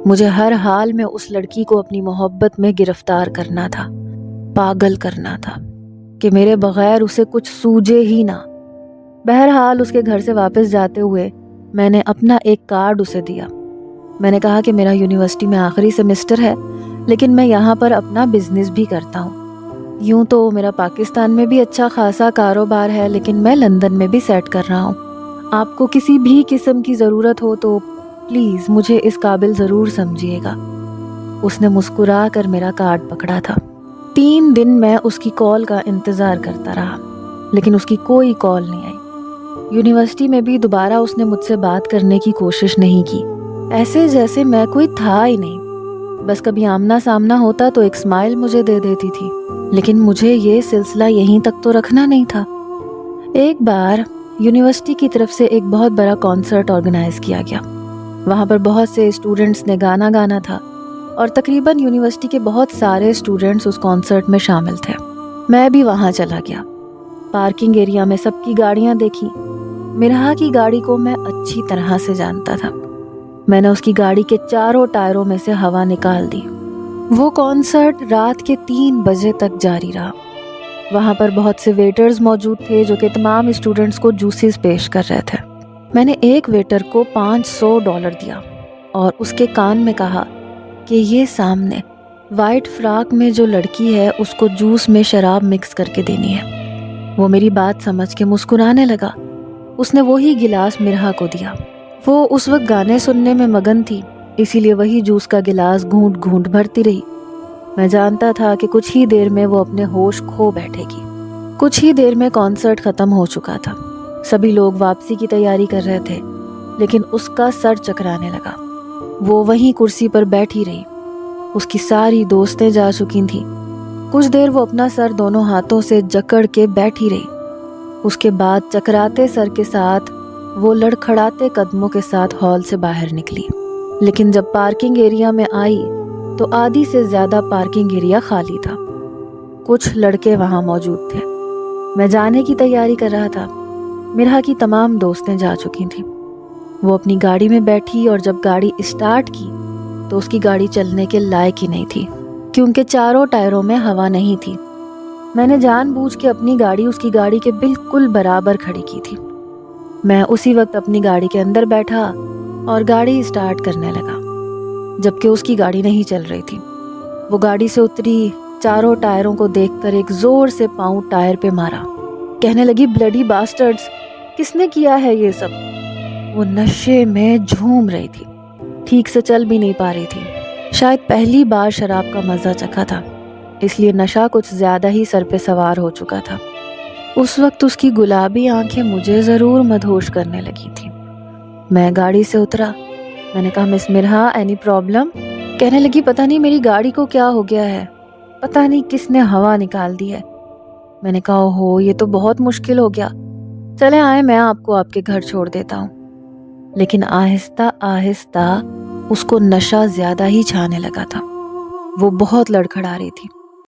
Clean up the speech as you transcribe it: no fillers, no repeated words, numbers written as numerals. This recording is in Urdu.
مجھے ہر حال میں اس لڑکی کو اپنی محبت میں گرفتار کرنا تھا، پاگل کرنا تھا کہ میرے بغیر اسے کچھ سوجے ہی نہ۔ بہرحال اس کے گھر سے واپس جاتے ہوئے میں نے اپنا ایک کارڈ اسے دیا۔ میں نے کہا کہ میرا یونیورسٹی میں آخری سیمسٹر ہے، لیکن میں یہاں پر اپنا بزنس بھی کرتا ہوں۔ یوں تو میرا پاکستان میں بھی اچھا خاصا کاروبار ہے، لیکن میں لندن میں بھی سیٹ کر رہا ہوں۔ آپ کو کسی بھی قسم کی ضرورت ہو تو پلیز مجھے اس قابل ضرور سمجھیے گا۔ اس نے مسکرا کر میرا کارڈ پکڑا تھا۔ 3 دن میں اس کی کال کا انتظار کرتا رہا، لیکن اس کی کوئی کال نہیں آئی۔ یونیورسٹی میں بھی دوبارہ اس نے مجھ سے بات کرنے کی کوشش نہیں کی، ایسے جیسے میں کوئی تھا ہی نہیں۔ بس کبھی آمنا سامنا ہوتا تو ایک اسمائل مجھے دے دیتی تھی، لیکن مجھے یہ سلسلہ یہیں تک تو رکھنا نہیں تھا۔ ایک بار یونیورسٹی کی طرف سے ایک بہت بڑا کانسرٹ آرگنائز کیا گیا۔ وہاں پر بہت سے اسٹوڈنٹس نے گانا گانا تھا اور تقریباً یونیورسٹی کے بہت سارے اسٹوڈنٹس اس کانسرٹ میں شامل تھے۔ میں بھی وہاں چلا گیا۔ پارکنگ ایریا میں سب کی گاڑیاں دیکھی۔ مرحا کی گاڑی کو میں اچھی طرح سے جانتا تھا۔ میں نے اس کی گاڑی کے چاروں ٹائروں میں سے ہوا نکال دی۔ وہ کانسرٹ رات کے 3 بجے تک جاری رہا۔ وہاں پر بہت سے ویٹرز موجود تھے جو کہ تمام اسٹوڈنٹس کو جوسز پیش کر رہے تھے۔ میں نے ایک ویٹر کو $500 دیا اور اس کے کان میں کہا کہ یہ سامنے وائٹ فراک میں جو لڑکی ہے اس کو جوس میں شراب مکس کر کے دینی ہے۔ وہ میری بات سمجھ کے مسکرانے لگا۔ اس نے وہی گلاس مرحا کو دیا۔ وہ اس وقت گانے سننے میں مگن تھی، اسی لیے وہی جوس کا گلاس گھونٹ گھونٹ بھرتی رہی۔ میں جانتا تھا کہ کچھ ہی دیر میں وہ اپنے ہوش کھو بیٹھے گی۔ کچھ ہی دیر میں کانسرٹ ختم ہو چکا تھا۔ سبھی لوگ واپسی کی تیاری کر رہے تھے، لیکن اس کا سر چکرانے لگا۔ وہ وہیں کرسی پر بیٹھی رہی۔ اس کی ساری دوستیں جا چکی تھیں۔ کچھ دیر وہ اپنا سر دونوں ہاتھوں سے جکڑ کے بیٹھی رہی۔ اس کے بعد چکراتے سر کے ساتھ وہ لڑکھڑاتے قدموں کے ساتھ ہال سے باہر نکلی۔ لیکن جب پارکنگ ایریا میں آئی تو آدھی سے زیادہ پارکنگ ایریا خالی تھا۔ کچھ لڑکے وہاں موجود تھے۔ میں جانے کی تیاری کر رہا تھا۔ مرحا کی تمام دوستیں جا چکی تھیں۔ وہ اپنی گاڑی میں بیٹھی اور جب گاڑی اسٹارٹ کی تو اس کی گاڑی چلنے کے لائق ہی نہیں تھی، کیونکہ چاروں ٹائروں میں ہوا نہیں تھی۔ میں نے جان بوجھ کے اپنی گاڑی اس کی گاڑی کے بالکل برابر کھڑی کی تھی۔ میں اسی وقت اپنی گاڑی کے اندر بیٹھا اور گاڑی اسٹارٹ کرنے لگا، جبکہ اس کی گاڑی نہیں چل رہی تھی۔ وہ گاڑی سے اتری، چاروں ٹائروں کو دیکھ کر ایک زور سے پاؤں ٹائر پہ مارا۔ کہنے لگی، بلڈی باسٹرڈز، کس نے کیا ہے یہ سب؟ وہ نشے میں جھوم رہی تھی، ٹھیک سے چل بھی نہیں پا رہی تھی۔ شاید پہلی بار شراب کا مزہ چکھا تھا، اس لیے نشہ کچھ زیادہ ہی سر پہ سوار ہو چکا تھا۔ اس وقت اس کی گلابی آنکھیں مجھے ضرور مدہوش کرنے لگی تھیں۔ میں گاڑی سے اترا۔ میں نے کہا، مس مرحا، اینی پرابلم؟ کہنے لگی، پتہ نہیں میری گاڑی کو کیا ہو گیا ہے، پتہ نہیں کس نے ہوا نکال دی ہے۔ میں نے کہا، اوہو، یہ تو بہت مشکل ہو گیا، چلیں آئیں میں آپ کو آپ کے گھر چھوڑ دیتا ہوں۔ لیکن آہستہ آہستہ اس کو نشہ زیادہ ہی چھانے لگا تھا۔ وہ بہت لڑکھڑا رہی تھی۔